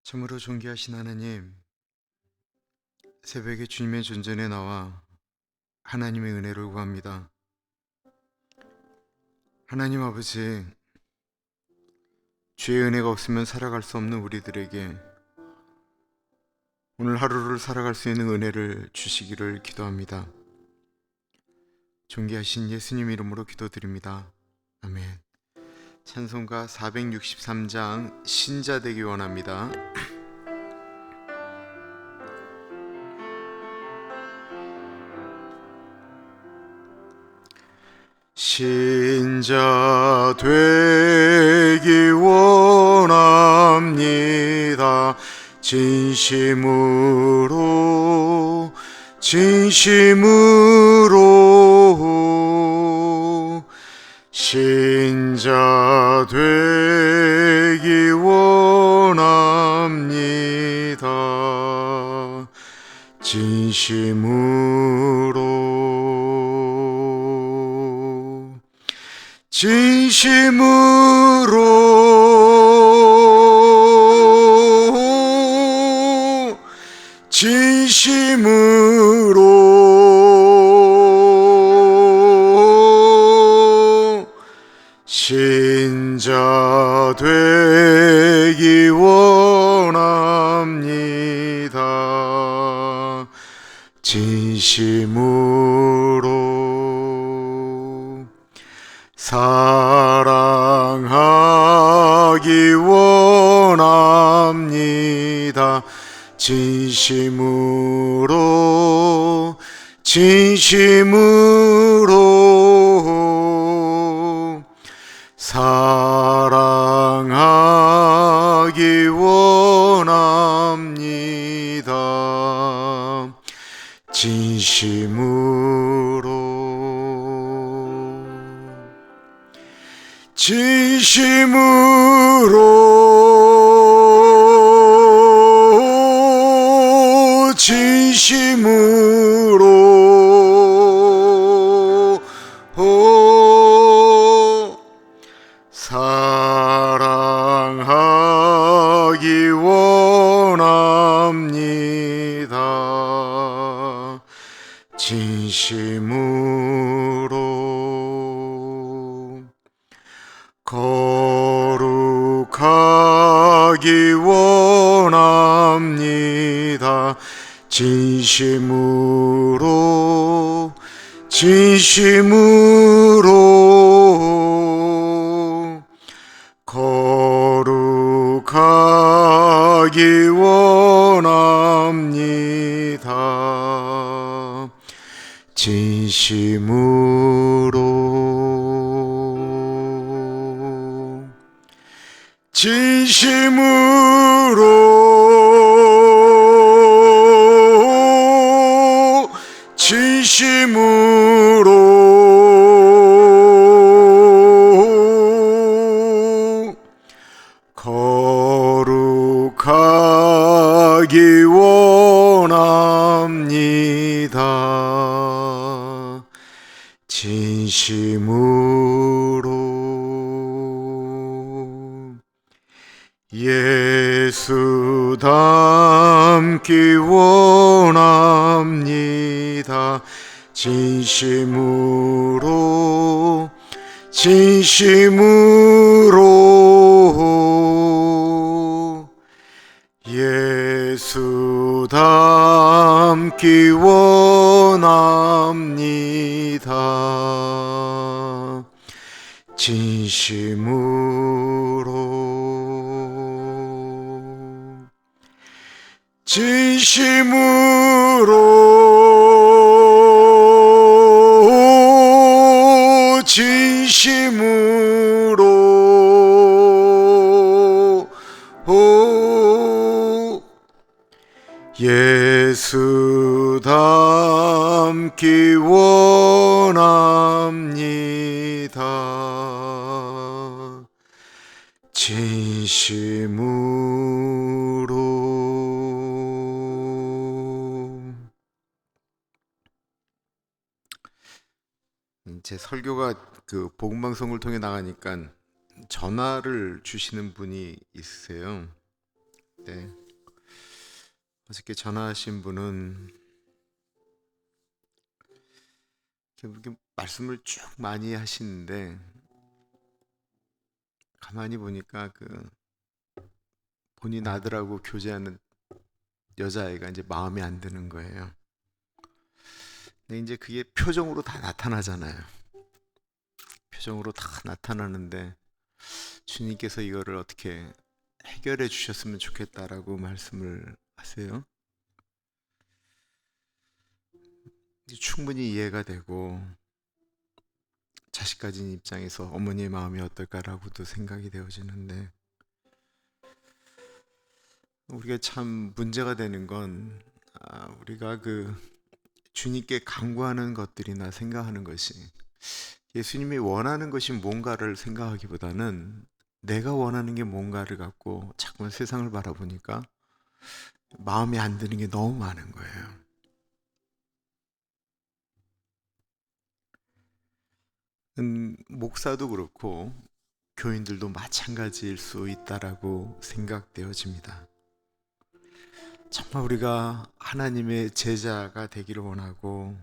참으로 존귀하신 하나님, 새벽에 주님의 존전에 나와 하나님의 은혜를 구합니다. 하나님 아버지, 주의 은혜가 없으면 살아갈 수 없는 우리들에게 오늘 하루를 살아갈 수 있는 은혜를 주시기를 기도합니다. 존귀하신 예수님 이름으로 기도드립니다. 아멘. 찬송가 463장 신자 되기 원합니다. 신자 되기 원합니다. 진심으로 신자 되기 원합니다. 진심으로 신자 되기 원합니다. 진심으로 사랑하기 원합니다. 진심으로 사랑하기 원합니다. 진심으로 사랑하기 원합니다. 진심으로 거룩하기 원합니다. 진심으로 거룩하기 원합니다. 진심으로 거룩하기 원합니다. 진심으로 예수 닮기 원합니다. 진심으로 예수 닮기 원합니다. 진심으로 예수 닮기 원합니다. 진심으로 제 설교가 그 복음방송을 통해 나가니까 전화를 주시는 분이 있으세요. 때 어저께 전화하신 분은 이렇게 말씀을 쭉 많이 하시는데 가만히 보니까 본인 아들하고 교제하는 여자아이가 이제 마음에 안 드는 거예요. 근데 이제 그게 표정으로 다 나타나잖아요. 표정으로 다 나타나는데 주님께서 이거를 어떻게 해결해 주셨으면 좋겠다라고 말씀을 하세요. 충분히 이해가 되고 자식 가진 입장에서 어머니의 마음이 어떨까라고도 생각이 되어지는데, 우리가 참 문제가 되는 건 우리가 주님께 간구하는 것들이나 생각하는 것이 예수님이 원하는 것이 뭔가를 생각하기보다는 내가 원하는 게 뭔가를 갖고 자꾸만 세상을 바라보니까 마음에 안 드는 게 너무 많은 거예요. 목사도 그렇고 교인들도 마찬가지일 수 있다라고 생각되어집니다. 정말 우리가 하나님의 제자가 되기를 원하고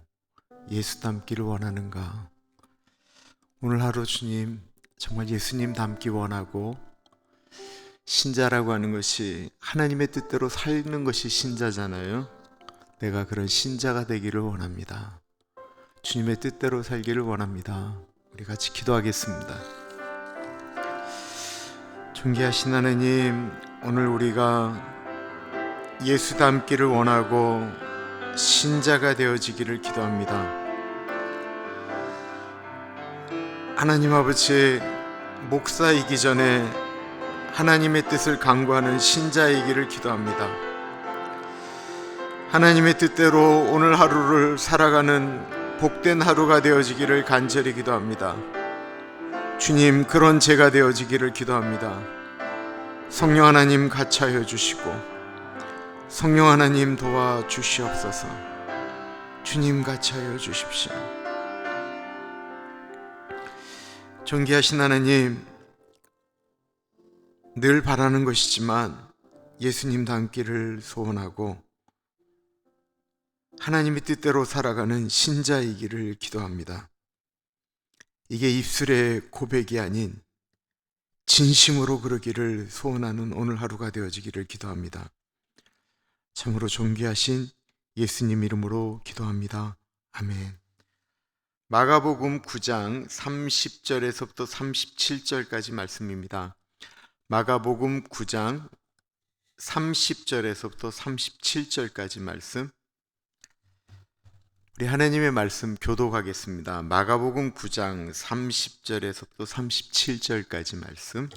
예수 닮기를 원하는가? 오늘 하루 주님, 정말 예수님 닮기 원하고, 신자라고 하는 것이 하나님의 뜻대로 살는 것이 신자잖아요. 내가 그런 신자가 되기를 원합니다. 주님의 뜻대로 살기를 원합니다. 우리 같이 기도하겠습니다. 존귀하신 하나님, 오늘 우리가 예수 닮기를 원하고 신자가 되어지기를 기도합니다. 하나님 아버지, 목사이기 전에 하나님의 뜻을 간구하는 신자이기를 기도합니다. 하나님의 뜻대로 오늘 하루를 살아가는 복된 하루가 되어지기를 간절히 기도합니다. 주님, 그런 제가 되어지기를 기도합니다. 성령 하나님 같이하여 주시고 성령 하나님 도와주시옵소서. 주님 같이하여 주십시오. 존귀하신 하나님, 늘 바라는 것이지만 예수님 닮기를 소원하고 하나님의 뜻대로 살아가는 신자이기를 기도합니다. 이게 입술의 고백이 아닌 진심으로 그러기를 소원하는 오늘 하루가 되어지기를 기도합니다. 참으로 존귀하신 예수님 이름으로 기도합니다. 아멘. 마가복음 9장 30절에서부터 37절까지 말씀입니다. 마가복음 9장 30절에서부터 37절까지 말씀, 우리 하나님의 말씀 교독하겠습니다. 마가복음 9장 30절에서부터 37절까지 말씀.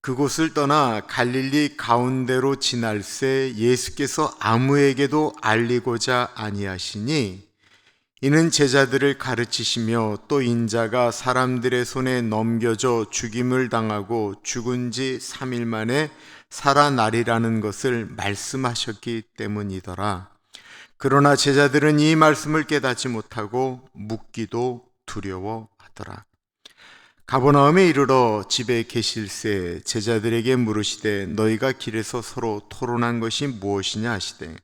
그곳을 떠나 갈릴리 가운데로 지날새 예수께서 아무에게도 알리고자 아니하시니, 이는 제자들을 가르치시며 또 인자가 사람들의 손에 넘겨져 죽임을 당하고 죽은 지 3일 만에 살아나리라는 것을 말씀하셨기 때문이더라. 그러나 제자들은 이 말씀을 깨닫지 못하고 묻기도 두려워하더라. 가버나움에 이르러 집에 계실새 제자들에게 물으시되 너희가 길에서 서로 토론한 것이 무엇이냐 하시되,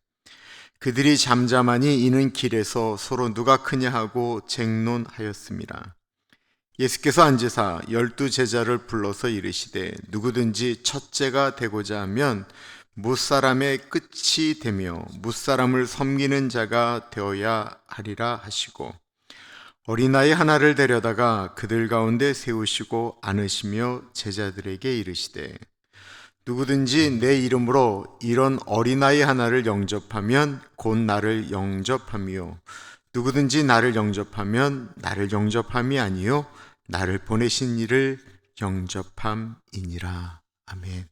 그들이 잠잠하니 이는 길에서 서로 누가 크냐 하고 쟁론하였습니다. 예수께서 앉으사 12 제자를 불러서 이르시되 누구든지 첫째가 되고자 하면 무사람의 끝이 되며 무사람을 섬기는 자가 되어야 하리라 하시고, 어린아이 하나를 데려다가 그들 가운데 세우시고 안으시며 제자들에게 이르시되 누구든지 내 이름으로 이런 어린아이 하나를 영접하면 곧 나를 영접하며, 누구든지 나를 영접하면 나를 영접함이 아니요 나를 보내신 이를 영접함이니라. 아멘.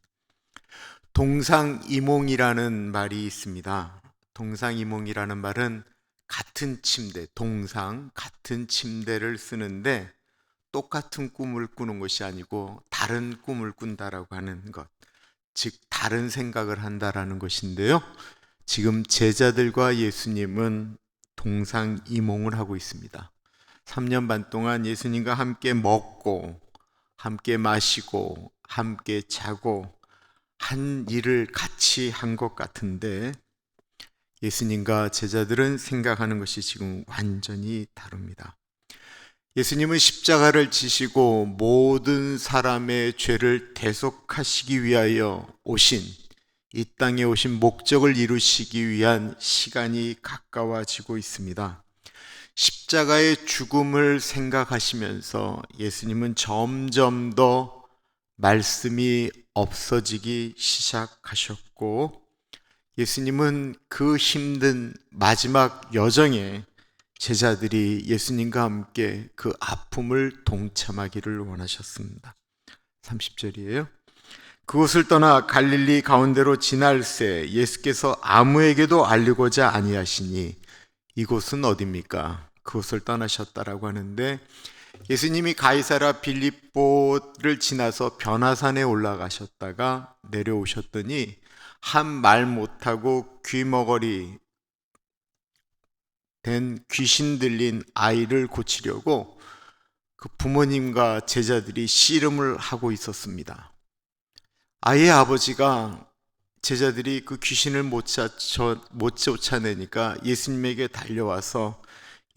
동상이몽이라는 말이 있습니다. 동상이몽이라는 말은 같은 침대, 같은 침대를 쓰는데 똑같은 꿈을 꾸는 것이 아니고 다른 꿈을 꾼다라고 하는 것, 즉 다른 생각을 한다라는 것인데요. 지금 제자들과 예수님은 동상이몽을 하고 있습니다. 3년 반 동안 예수님과 함께 먹고 함께 마시고 함께 자고 한 일을 같이 한 것 같은데 예수님과 제자들은 생각하는 것이 지금 완전히 다릅니다. 예수님은 십자가를 지시고 모든 사람의 죄를 대속하시기 위하여 오신, 이 땅에 오신 목적을 이루시기 위한 시간이 가까워지고 있습니다. 십자가의 죽음을 생각하시면서 예수님은 점점 더 말씀이 없어지기 시작하셨고, 예수님은 그 힘든 마지막 여정에 제자들이 예수님과 함께 그 아픔을 동참하기를 원하셨습니다. 30절이에요. 그곳을 떠나 갈릴리 가운데로 지날새 예수께서 아무에게도 알리고자 아니하시니, 이곳은 어디입니까? 그곳을 떠나셨다라고 하는데, 예수님이 가이사랴 빌립보를 지나서 변화산에 올라가셨다가 내려오셨더니 한 말 못하고 귀머거리 된 귀신 들린 아이를 고치려고 그 부모님과 제자들이 씨름을 하고 있었습니다. 아이의 아버지가 제자들이 그 귀신을 못 쫓아내니까 예수님에게 달려와서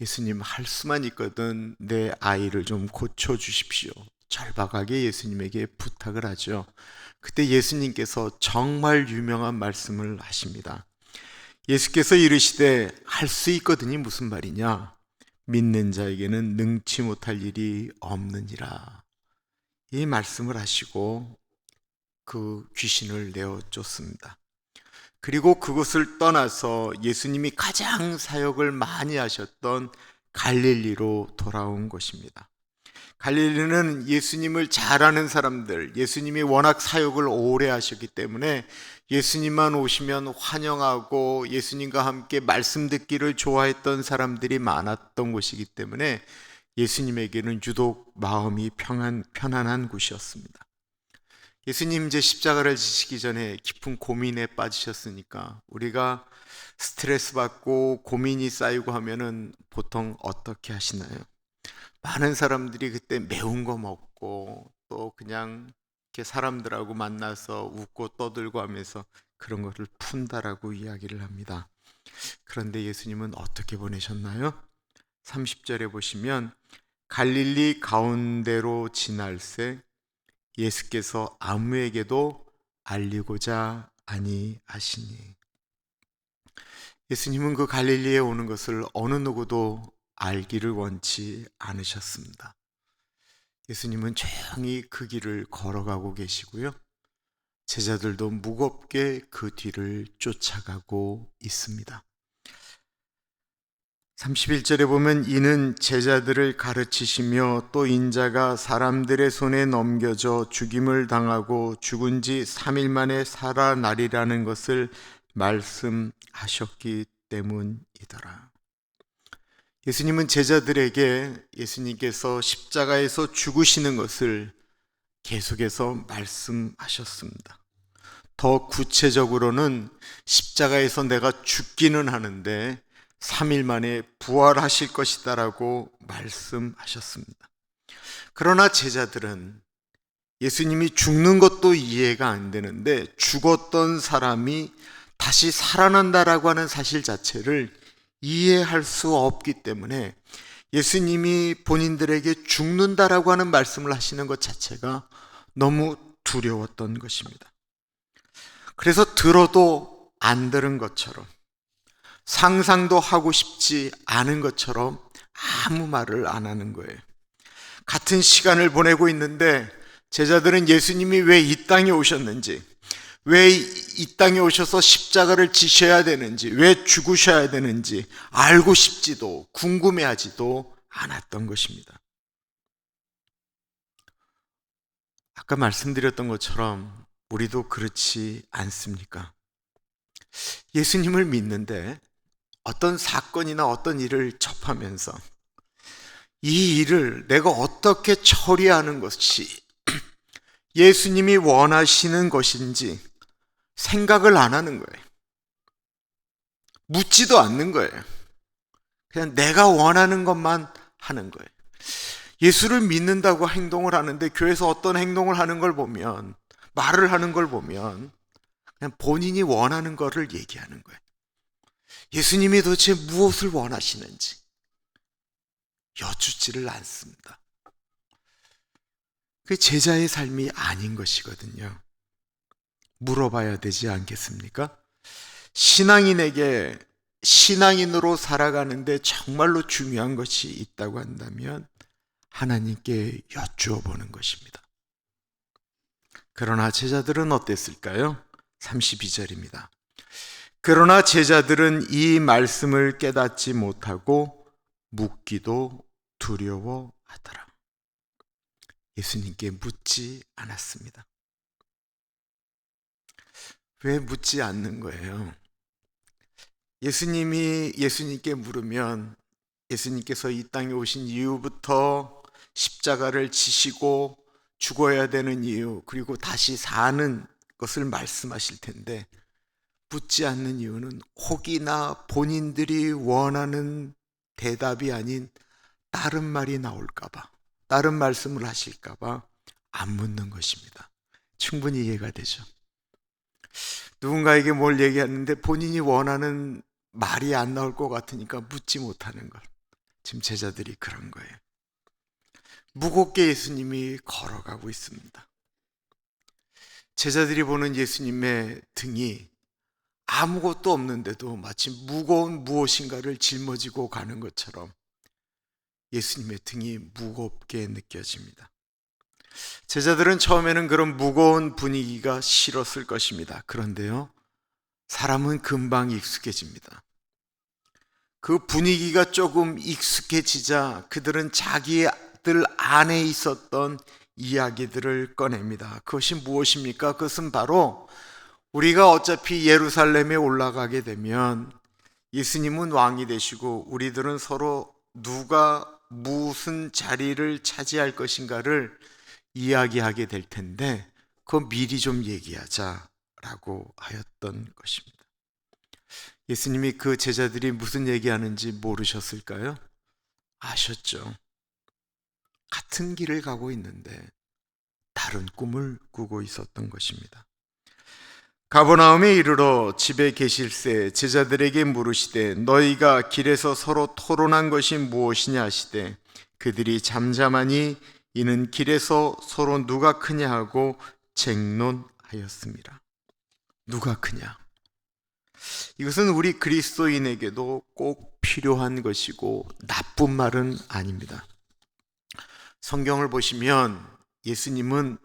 예수님, 할 수만 있거든 내 아이를 좀 고쳐주십시오. 절박하게 예수님에게 부탁을 하죠. 그때 예수님께서 정말 유명한 말씀을 하십니다. 예수께서 이르시되 할 수 있거든이 무슨 말이냐? 믿는 자에게는 능치 못할 일이 없느니라. 이 말씀을 하시고 그 귀신을 내어 쫓습니다. 그리고 그곳을 떠나서 예수님이 가장 사역을 많이 하셨던 갈릴리로 돌아온 것입니다. 갈릴리는 예수님을 잘 아는 사람들, 예수님이 워낙 사역을 오래 하셨기 때문에 예수님만 오시면 환영하고 예수님과 함께 말씀 듣기를 좋아했던 사람들이 많았던 곳이기 때문에 예수님에게는 유독 마음이 편안한 곳이었습니다. 예수님 이제 십자가를 지시기 전에 깊은 고민에 빠지셨으니까 우리가 스트레스 받고 고민이 쌓이고 하면은 보통 어떻게 하시나요? 많은 사람들이 그때 매운 거 먹고 또 그냥 이렇게 사람들하고 만나서 웃고 떠들고 하면서 그런 것을 푼다라고 이야기를 합니다. 그런데 예수님은 어떻게 보내셨나요? 30절에 보시면 갈릴리 가운데로 지날새 예수께서 아무에게도 알리고자 아니하시니, 예수님은 그 갈릴리에 오는 것을 어느 누구도 알기를 원치 않으셨습니다. 예수님은 조용히 그 길을 걸어가고 계시고요. 제자들도 무겁게 그 뒤를 쫓아가고 있습니다. 31절에 보면 이는 제자들을 가르치시며 또 인자가 사람들의 손에 넘겨져 죽임을 당하고 죽은 지 3일 만에 살아나리라는 것을 말씀하셨기 때문이더라. 예수님은 제자들에게 예수님께서 십자가에서 죽으시는 것을 계속해서 말씀하셨습니다. 더 구체적으로는 십자가에서 내가 죽기는 하는데 3일 만에 부활하실 것이다라고 말씀하셨습니다. 그러나 제자들은 예수님이 죽는 것도 이해가 안 되는데 죽었던 사람이 다시 살아난다라고 하는 사실 자체를 이해할 수 없기 때문에 예수님이 본인들에게 죽는다라고 하는 말씀을 하시는 것 자체가 너무 두려웠던 것입니다. 그래서 들어도 안 들은 것처럼, 상상도 하고 싶지 않은 것처럼 아무 말을 안 하는 거예요. 같은 시간을 보내고 있는데 제자들은 예수님이 왜 이 땅에 오셨는지, 왜 이 땅에 오셔서 십자가를 지셔야 되는지, 왜 죽으셔야 되는지 알고 싶지도 궁금해하지도 않았던 것입니다. 아까 말씀드렸던 것처럼 우리도 그렇지 않습니까? 예수님을 믿는데 어떤 사건이나 어떤 일을 접하면서 이 일을 내가 어떻게 처리하는 것이 예수님이 원하시는 것인지 생각을 안 하는 거예요. 묻지도 않는 거예요. 그냥 내가 원하는 것만 하는 거예요. 예수를 믿는다고 행동을 하는데 교회에서 어떤 행동을 하는 걸 보면 말을 하는 걸 보면 그냥 본인이 원하는 거를 얘기하는 거예요. 예수님이 도대체 무엇을 원하시는지 여쭙지를 않습니다. 그 제자의 삶이 아닌 것이거든요. 물어봐야 되지 않겠습니까? 신앙인에게 신앙인으로 살아가는데 정말로 중요한 것이 있다고 한다면 하나님께 여쭈어 보는 것입니다. 그러나 제자들은 어땠을까요? 32절입니다. 그러나 제자들은 이 말씀을 깨닫지 못하고 묻기도 두려워하더라. 예수님께 묻지 않았습니다. 왜 묻지 않는 거예요? 예수님께 물으면 예수님께서 이 땅에 오신 이후부터 십자가를 지시고 죽어야 되는 이유, 그리고 다시 사는 것을 말씀하실 텐데 묻지 않는 이유는 혹이나 본인들이 원하는 대답이 아닌 다른 말이 나올까봐, 다른 말씀을 하실까봐 안 묻는 것입니다. 충분히 이해가 되죠. 누군가에게 뭘 얘기하는데 본인이 원하는 말이 안 나올 것 같으니까 묻지 못하는 것. 지금 제자들이 그런 거예요. 무겁게 예수님이 걸어가고 있습니다. 제자들이 보는 예수님의 등이 아무것도 없는데도 마치 무거운 무엇인가를 짊어지고 가는 것처럼 예수님의 등이 무겁게 느껴집니다. 제자들은 처음에는 그런 무거운 분위기가 싫었을 것입니다. 그런데요, 사람은 금방 익숙해집니다. 그 분위기가 조금 익숙해지자 그들은 자기들 안에 있었던 이야기들을 꺼냅니다. 그것이 무엇입니까? 그것은 바로 우리가 어차피 예루살렘에 올라가게 되면 예수님은 왕이 되시고 우리들은 서로 누가 무슨 자리를 차지할 것인가를 이야기하게 될 텐데 그거 미리 좀 얘기하자라고 하였던 것입니다. 예수님이 그 제자들이 무슨 얘기하는지 모르셨을까요? 아셨죠. 같은 길을 가고 있는데 다른 꿈을 꾸고 있었던 것입니다. 가버나움에 이르러 집에 계실새 제자들에게 물으시되 너희가 길에서 서로 토론한 것이 무엇이냐 하시되 그들이 잠잠하니 이는 길에서 서로 누가 크냐 하고 쟁론하였습니다. 누가 크냐? 이것은 우리 그리스도인에게도 꼭 필요한 것이고 나쁜 말은 아닙니다. 성경을 보시면 예수님은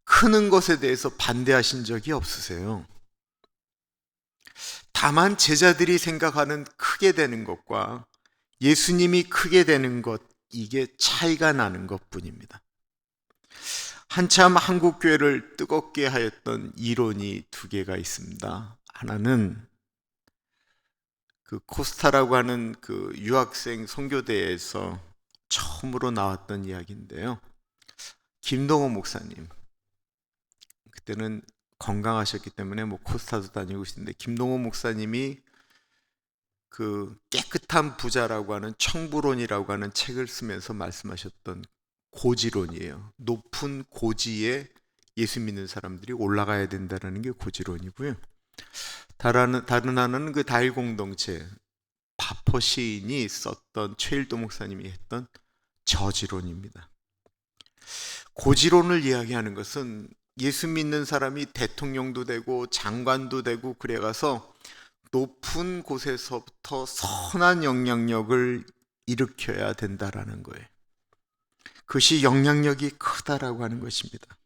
크는 것에 대해서 반대하신 적이 없으세요. 다만 제자들이 생각하는 크게 되는 것과 예수님이 크게 되는 것, 이게 차이가 나는 것뿐입니다. 한참 한국교회를 뜨겁게 하였던 이론이 두 개가 있습니다. 하나는 그 코스타라고 하는 그 유학생 선교대에서 처음으로 나왔던 이야기인데요. 김동호 목사님, 그때는 건강하셨기 때문에 뭐 코스타도 다니고 있는데 김동호 목사님이 그 깨끗한 부자라고 하는 청부론이라고 하는 책을 쓰면서 말씀하셨던 고지론이에요. 높은 고지에 예수 믿는 사람들이 올라가야 된다는 게 고지론이고요. 다른 하나는 그 다일 공동체 바포 시인이 썼던 최일도 목사님이 했던 저지론입니다. 고지론을 이야기하는 것은 예수 믿는 사람이 대통령도 되고 장관도 되고 그래가서 높은 곳에서부터 선한 영향력을 일으켜야 된다라는 거예요. 그것이 영향력이 크다라고 하는 것입니다.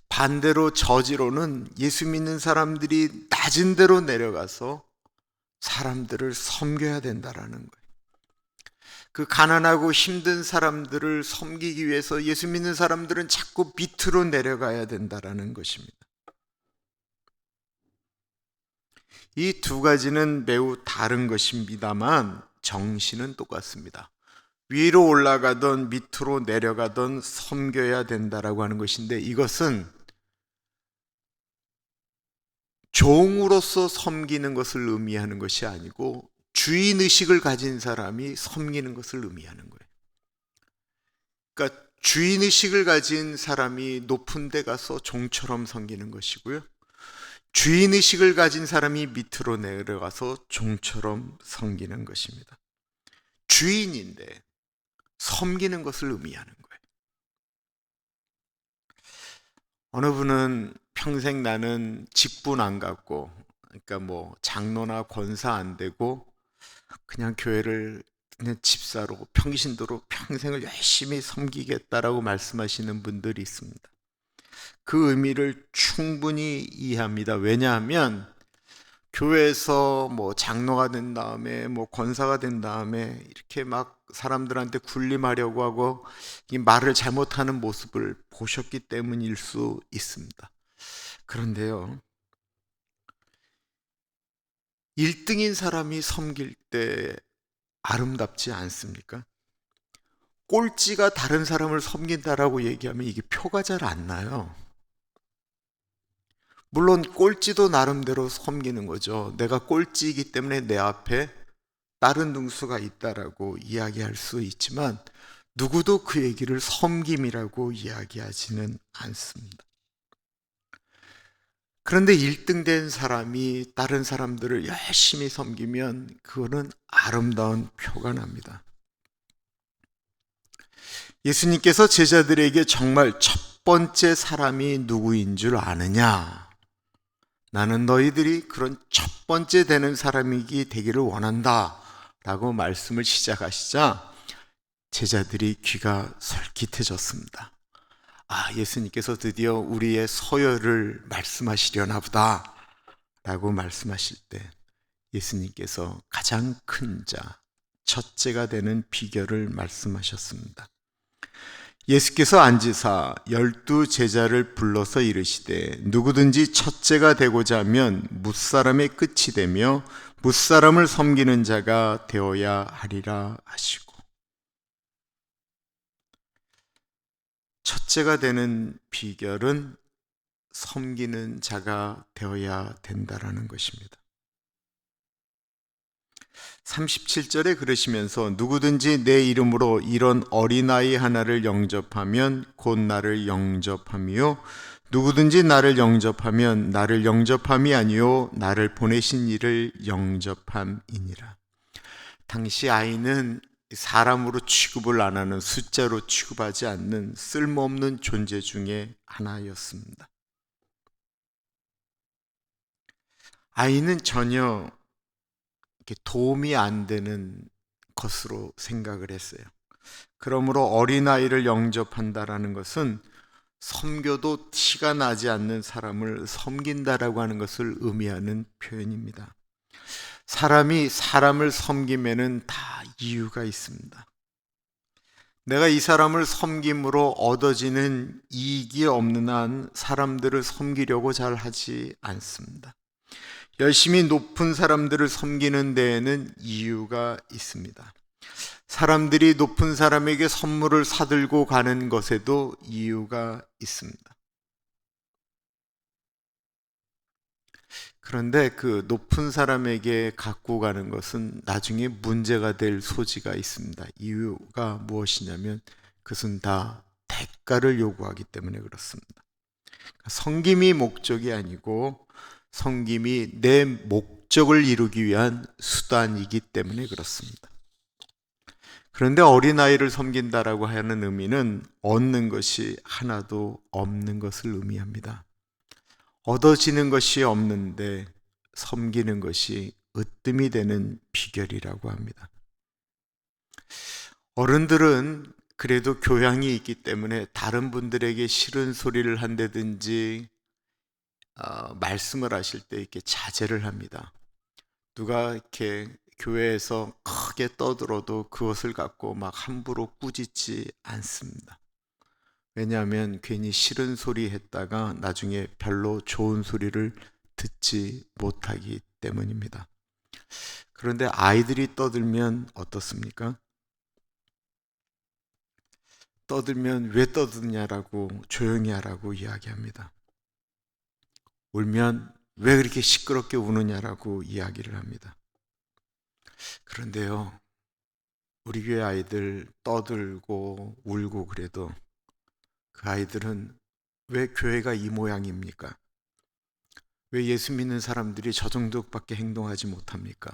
반대로 저지로는 예수 믿는 사람들이 낮은 데로 내려가서 사람들을 섬겨야 된다라는 거예요. 그 가난하고 힘든 사람들을 섬기기 위해서 예수 믿는 사람들은 자꾸 밑으로 내려가야 된다라는 것입니다. 이 두 가지는 매우 다른 것입니다만 정신은 똑같습니다. 위로 올라가던 밑으로 내려가던 섬겨야 된다라고 하는 것인데 이것은 종으로서 섬기는 것을 의미하는 것이 아니고 주인의식을 가진 사람이 섬기는 것을 의미하는 거예요. 그러니까 주인의식을 가진 사람이 높은 데 가서 종처럼 섬기는 것이고요. 주인의식을 가진 사람이 밑으로 내려가서 종처럼 섬기는 것입니다. 주인인데 섬기는 것을 의미하는 거예요. 어느 분은 평생 나는 직분 안 갖고, 그러니까 뭐 장로나 권사 안 되고 그냥 교회를 그냥 집사로 평신도로 평생을 열심히 섬기겠다라고 말씀하시는 분들이 있습니다. 그 의미를 충분히 이해합니다. 왜냐하면 교회에서 뭐 장로가 된 다음에 뭐 권사가 된 다음에 이렇게 막 사람들한테 군림하려고 하고 이 말을 잘못하는 모습을 보셨기 때문일 수 있습니다. 그런데요, 1등인 사람이 섬길 때 아름답지 않습니까? 꼴찌가 다른 사람을 섬긴다라고 얘기하면 이게 표가 잘 안 나요. 물론 꼴찌도 나름대로 섬기는 거죠. 내가 꼴찌이기 때문에 내 앞에 다른 등수가 있다라고 이야기할 수 있지만 누구도 그 얘기를 섬김이라고 이야기하지는 않습니다. 그런데 1등 된 사람이 다른 사람들을 열심히 섬기면 그거는 아름다운 표가 납니다. 예수님께서 제자들에게 정말 첫 번째 사람이 누구인 줄 아느냐? 나는 너희들이 그런 첫 번째 되는 사람이 되기를 원한다 라고 말씀을 시작하시자 제자들이 귀가 솔깃해졌습니다. 아, 예수님께서 드디어 우리의 서열을 말씀하시려나 보다 라고 말씀하실 때 예수님께서 가장 큰 자, 첫째가 되는 비결을 말씀하셨습니다. 예수께서 앉으사 12 제자를 불러서 이르시되 누구든지 첫째가 되고자 하면 뭇사람의 끝이 되며 뭇사람을 섬기는 자가 되어야 하리라 하시고, 첫째가 되는 비결은 섬기는 자가 되어야 된다라는 것입니다. 37절에 그러시면서 누구든지 내 이름으로 이런 어린아이 하나를 영접하면 곧 나를 영접함이요 누구든지 나를 영접하면 나를 영접함이 아니요 나를 보내신 이를 영접함이니라. 당시 아이는 사람으로 취급을 안 하는, 숫자로 취급하지 않는 쓸모없는 존재 중에 하나였습니다. 아이는 전혀 도움이 안 되는 것으로 생각을 했어요. 그러므로 어린아이를 영접한다라는 것은 섬겨도 티가 나지 않는 사람을 섬긴다라고 하는 것을 의미하는 표현입니다. 사람이 사람을 섬김에는 다 이유가 있습니다. 내가 이 사람을 섬김으로 얻어지는 이익이 없는 한 사람들을 섬기려고 잘 하지 않습니다. 열심히 높은 사람들을 섬기는 데에는 이유가 있습니다. 사람들이 높은 사람에게 선물을 사들고 가는 것에도 이유가 있습니다. 그런데 그 높은 사람에게 갖고 가는 것은 나중에 문제가 될 소지가 있습니다. 이유가 무엇이냐면 그것은 다 대가를 요구하기 때문에 그렇습니다. 섬김이 목적이 아니고 섬김이 내 목적을 이루기 위한 수단이기 때문에 그렇습니다. 그런데 어린아이를 섬긴다라고 하는 의미는 얻는 것이 하나도 없는 것을 의미합니다. 얻어지는 것이 없는데 섬기는 것이 으뜸이 되는 비결이라고 합니다. 어른들은 그래도 교양이 있기 때문에 다른 분들에게 싫은 소리를 한다든지 말씀을 하실 때 이렇게 자제를 합니다. 누가 이렇게 교회에서 크게 떠들어도 그것을 갖고 막 함부로 꾸짖지 않습니다. 왜냐하면 괜히 싫은 소리 했다가 나중에 별로 좋은 소리를 듣지 못하기 때문입니다. 그런데 아이들이 떠들면 어떻습니까? 떠들면 왜 떠드냐라고 조용히 하라고 이야기합니다. 울면 왜 그렇게 시끄럽게 우느냐라고 이야기를 합니다. 그런데요, 우리 교회 아이들 떠들고 울고 그래도 그 아이들은 왜 교회가 이 모양입니까? 왜 예수 믿는 사람들이 저 정도밖에 행동하지 못합니까?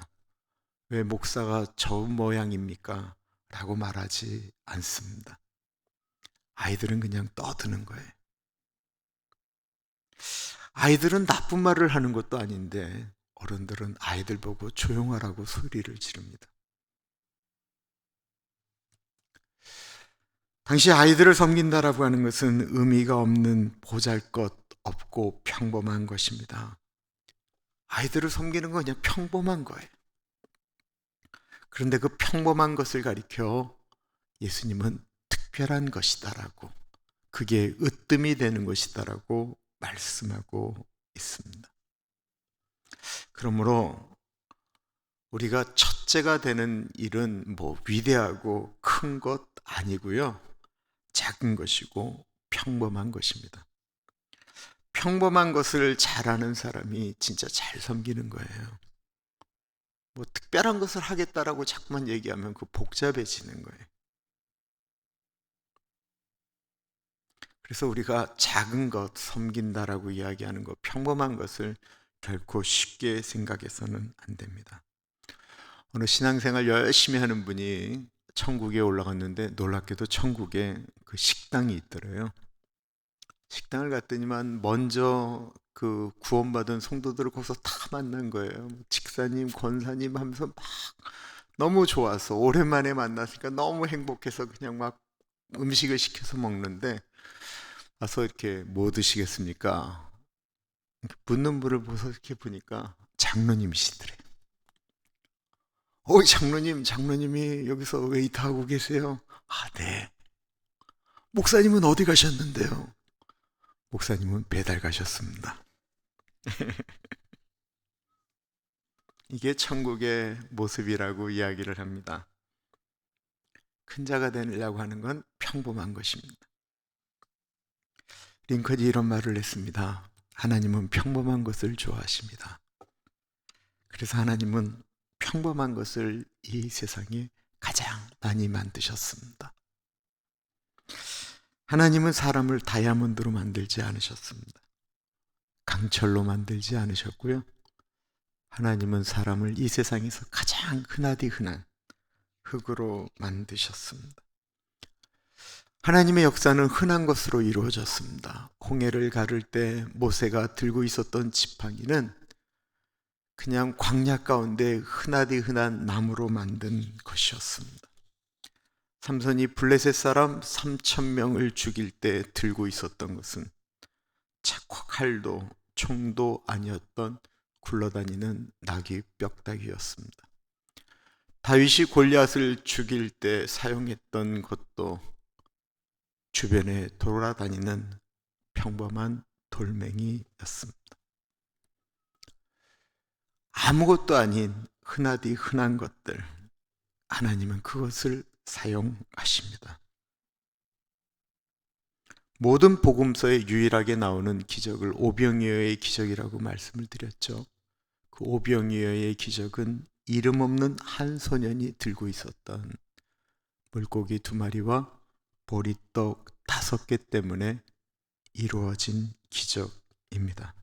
왜 목사가 저 모양입니까? 라고 말하지 않습니다. 아이들은 그냥 떠드는 거예요. 아이들은 나쁜 말을 하는 것도 아닌데 어른들은 아이들 보고 조용하라고 소리를 지릅니다. 당시 아이들을 섬긴다라고 하는 것은 의미가 없는 보잘것 없고 평범한 것입니다. 아이들을 섬기는 건 그냥 평범한 거예요. 그런데 그 평범한 것을 가리켜 예수님은 특별한 것이다라고, 그게 으뜸이 되는 것이다라고 말씀하고 있습니다. 그러므로 우리가 첫째가 되는 일은 뭐 위대하고 큰 것 아니고요, 작은 것이고 평범한 것입니다. 평범한 것을 잘하는 사람이 진짜 잘 섬기는 거예요. 뭐 특별한 것을 하겠다라고 자꾸만 얘기하면 그 복잡해지는 거예요. 그래서 우리가 작은 것 섬긴다라고 이야기하는 것, 평범한 것을 결코 쉽게 생각해서는 안 됩니다. 어느 신앙생활 열심히 하는 분이 천국에 올라갔는데 놀랍게도 천국에 그 식당이 있더래요. 식당을 갔더니만 먼저 그 구원받은 성도들을 거기서 다 만난 거예요. 직사님, 권사님 하면서 막 너무 좋아서 오랜만에 만났으니까 너무 행복해서 그냥 막 음식을 시켜서 먹는데, 와서 이렇게 뭐 드시겠습니까? 묻는 분을 보서 이렇게 보니까 장로님이시더래. 장로님이 여기서 웨이트하고 계세요. 아, 네. 목사님은 어디 가셨는데요? 목사님은 배달 가셨습니다. 이게 천국의 모습이라고 이야기를 합니다. 큰 자가 되려고 하는 건 평범한 것입니다. 링컨이 이런 말을 했습니다. 하나님은 평범한 것을 좋아하십니다. 그래서 하나님은 평범한 것을 이 세상에 가장 많이 만드셨습니다. 하나님은 사람을 다이아몬드로 만들지 않으셨습니다. 강철로 만들지 않으셨고요. 하나님은 사람을 이 세상에서 가장 흔하디 흔한 흙으로 만드셨습니다. 하나님의 역사는 흔한 것으로 이루어졌습니다. 홍해를 가를 때 모세가 들고 있었던 지팡이는 그냥 광야 가운데 흔하디 흔한 나무로 만든 것이었습니다. 삼손이 블레셋 사람 3,000명을 죽일 때 들고 있었던 것은 칼도 총도 아니었던 굴러다니는 나귀 뼈다귀였습니다. 다윗이 골리앗을 죽일 때 사용했던 것도 주변에 돌아다니는 평범한 돌멩이였습니다. 아무것도 아닌 흔하디 흔한 것들, 하나님은 그것을 사용하십니다. 모든 복음서에 유일하게 나오는 기적을 오병이어의 기적이라고 말씀을 드렸죠. 그 오병이어의 기적은 이름 없는 한 소년이 들고 있었던 물고기 2마리와 보리떡 5개 때문에 이루어진 기적입니다.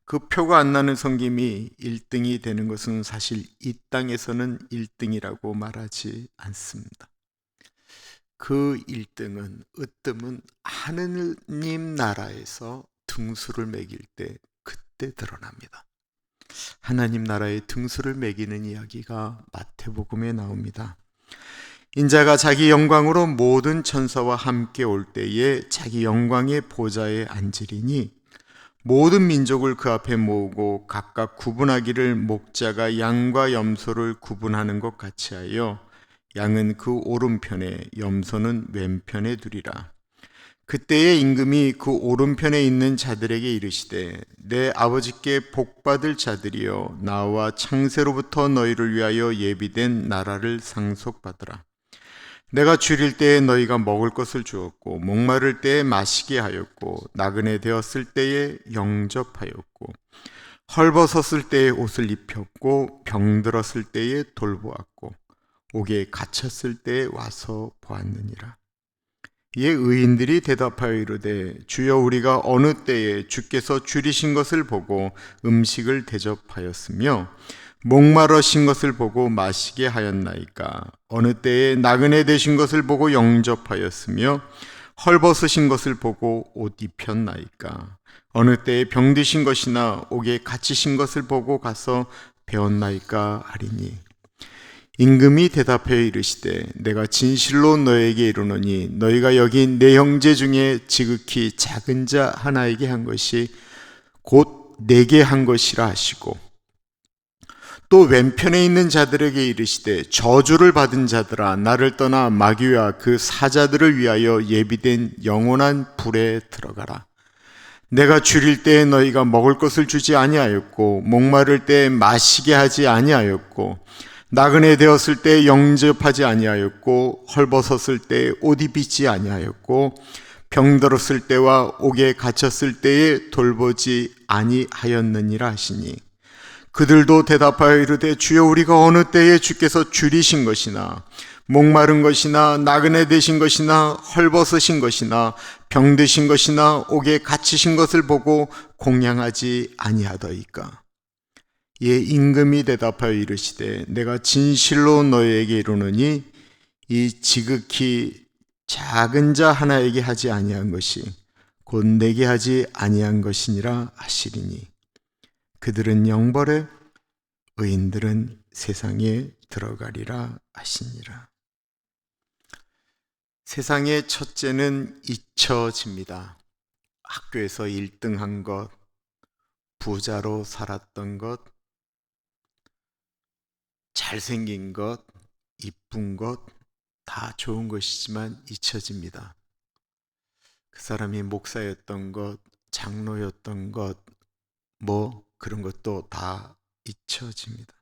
그 표가 안 나는 섬김이 1등이 되는 것은 사실 이 땅에서는 1등이라고 말하지 않습니다. 그 1등은 으뜸은 하느님 나라에서 등수를 매길 때 그때 드러납니다. 하나님 나라의 등수를 매기는 이야기가 마태복음에 나옵니다. 인자가 자기 영광으로 모든 천사와 함께 올 때에 자기 영광의 보좌에 앉으리니 모든 민족을 그 앞에 모으고 각각 구분하기를 목자가 양과 염소를 구분하는 것 같이 하여 양은 그 오른편에 염소는 왼편에 두리라. 그때의 임금이 그 오른편에 있는 자들에게 이르시되 내 아버지께 복받을 자들이여 나와 창세로부터 너희를 위하여 예비된 나라를 상속받으라. 내가 줄일 때에 너희가 먹을 것을 주었고 목마를 때에 마시게 하였고 나그네 되었을 때에 영접하였고 헐벗었을 때에 옷을 입혔고 병들었을 때에 돌보았고 옥에 갇혔을 때에 와서 보았느니라. 이에 의인들이 대답하여 이르되 주여 우리가 어느 때에 주께서 줄이신 것을 보고 음식을 대접하였으며 목마르신 것을 보고 마시게 하였나이까? 어느 때에 나그네 되신 것을 보고 영접하였으며 헐벗으신 것을 보고 옷 입혔나이까? 어느 때에 병드신 것이나 옥에 갇히신 것을 보고 가서 배웠나이까 하리니, 임금이 대답하여 이르시되 내가 진실로 너에게 이르노니 너희가 여기 내 형제 중에 지극히 작은 자 하나에게 한 것이 곧 내게 한 것이라 하시고, 또 왼편에 있는 자들에게 이르시되 저주를 받은 자들아 나를 떠나 마귀와 그 사자들을 위하여 예비된 영원한 불에 들어가라. 내가 줄일 때에 너희가 먹을 것을 주지 아니하였고 목마를 때에 마시게 하지 아니하였고 나그네 되었을 때 영접하지 아니하였고 헐벗었을 때 옷 입히지 아니하였고 병들었을 때와 옥에 갇혔을 때에 돌보지 아니하였느니라 하시니, 그들도 대답하여 이르되 주여 우리가 어느 때에 주께서 줄이신 것이나 목마른 것이나 나그네 되신 것이나 헐벗으신 것이나 병드신 것이나 옥에 갇히신 것을 보고 공양하지 아니하더이까? 이에 임금이 대답하여 이르시되 내가 진실로 너희에게 이르노니 이 지극히 작은 자 하나에게 하지 아니한 것이 곧 내게 하지 아니한 것이니라 하시리니, 그들은 영벌에 의인들은 세상에 들어가리라 하시니라. 세상의 첫째는 잊혀집니다. 학교에서 1등한 것, 부자로 살았던 것, 잘생긴 것, 이쁜 것, 다 좋은 것이지만 잊혀집니다. 그 사람이 목사였던 것, 장로였던 것, 그런 것도 다 잊혀집니다.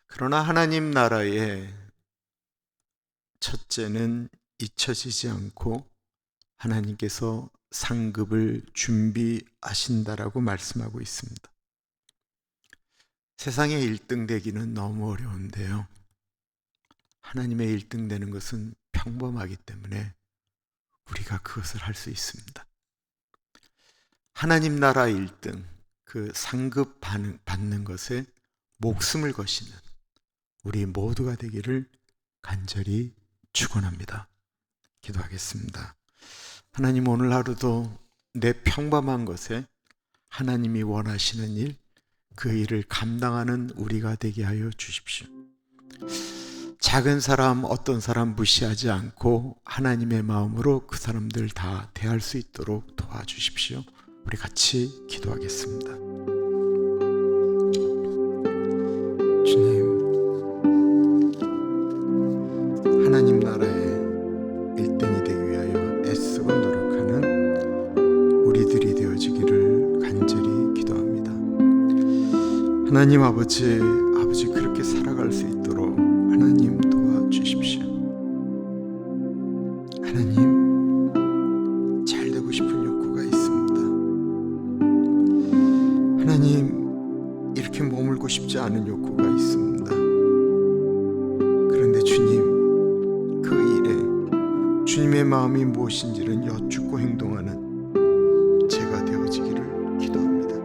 그러나 하나님 나라의 첫째는 잊혀지지 않고 하나님께서 상급을 준비하신다라고 말씀하고 있습니다. 세상에 1등 되기는 너무 어려운데요, 하나님의 1등 되는 것은 평범하기 때문에 우리가 그것을 할 수 있습니다. 하나님 나라 1등, 그 상급 받는 것에 목숨을 거시는 우리 모두가 되기를 간절히 축원합니다. 기도하겠습니다. 하나님, 오늘 하루도 내 평범한 것에 하나님이 원하시는 일, 그 일을 감당하는 우리가 되게 하여 주십시오. 작은 사람, 어떤 사람 무시하지 않고 하나님의 마음으로 그 사람들 다 대할 수 있도록 도와주십시오. 우리 같이 기도하겠습니다. 주님, 하나님 나라의 1등이 되기 위하여 애쓰고 노력하는 우리들이 되어지기를 간절히 기도합니다. 하나님 아버지 그렇게 살아갈 수 있도록 하나님 도와주십시오. 하나님, 잘 되고 싶은 욕구가 있습니다. 하나님, 이렇게 머물고 싶지 않은 욕구가 있습니다. 그런데 주님, 그 일에 주님의 마음이 무엇인지를 여쭙고 행동하는 제가 되어지기를 기도합니다.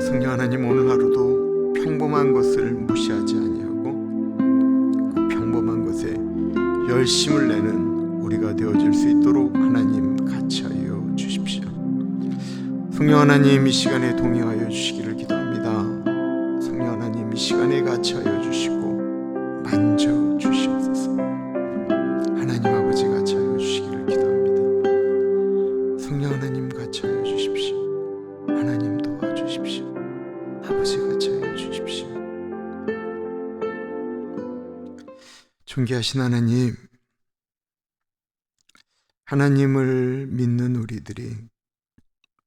성령 하나님, 오늘 하루도 평범한 것을 무시하지 아니하고 그 평범한 것에 열심을 내는 우리가 되어질 수 있도록 하나님 같이 하여 주십시오. 성령 하나님, 이 시간에 동행하여 주시기를 기도합니다. 성령 하나님, 이 시간에 같이 하여 주시고 만져 주시옵소서. 하나님 아버지 같이 하여 주시기를 기도합니다. 성령 하나님 같이 하여 주십시오. 하나님 도와주십시오. 아버지 같이 하여 주십시오. 존귀하신 하나님, 하나님을 믿는 우리들이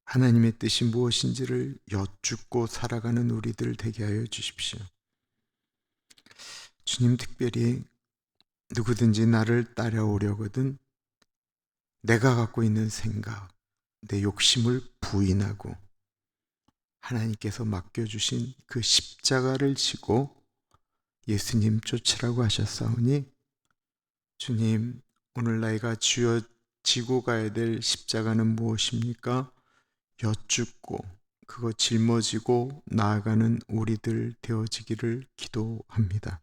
하나님의 뜻이 무엇인지를 여쭙고 살아가는 우리들 되게 하여 주십시오. 주님, 특별히 누구든지 나를 따라오려거든 내가 갖고 있는 생각, 내 욕심을 부인하고 하나님께서 맡겨주신 그 십자가를 지고 예수님 쫓으라고 하셨사오니 주님, 오늘 나이가 지고 가야 될 십자가는 무엇입니까? 여쭙고 그거 짊어지고 나아가는 우리들 되어지기를 기도합니다.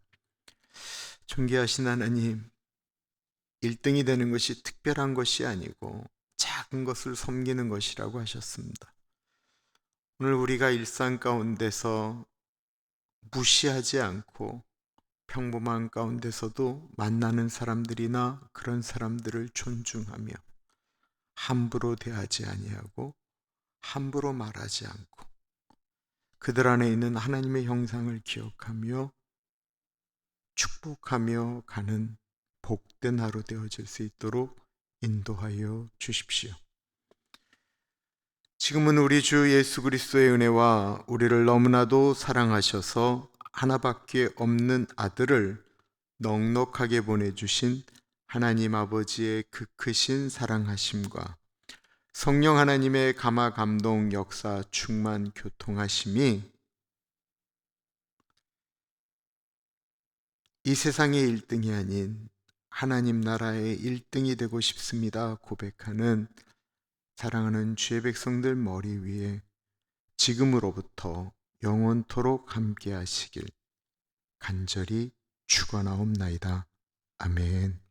존귀하신 하나님, 1등이 되는 것이 특별한 것이 아니고 작은 것을 섬기는 것이라고 하셨습니다. 오늘 우리가 일상 가운데서 무시하지 않고 평범한 가운데서도 만나는 사람들이나 그런 사람들을 존중하며 함부로 대하지 아니하고 함부로 말하지 않고 그들 안에 있는 하나님의 형상을 기억하며 축복하며 가는 복된 하루 되어질 수 있도록 인도하여 주십시오. 지금은 우리 주 예수 그리스도의 은혜와 우리를 너무나도 사랑하셔서 하나밖에 없는 아들을 넉넉하게 보내주신 하나님 아버지의 그 크신 사랑하심과 성령 하나님의 감화 감동 역사 충만 교통하심이 이 세상의 1등이 아닌 하나님 나라의 1등이 되고 싶습니다 고백하는 사랑하는 주의 백성들 머리 위에 지금으로부터 영원토록 함께 하시길 간절히 축원하옵나이다. 아멘.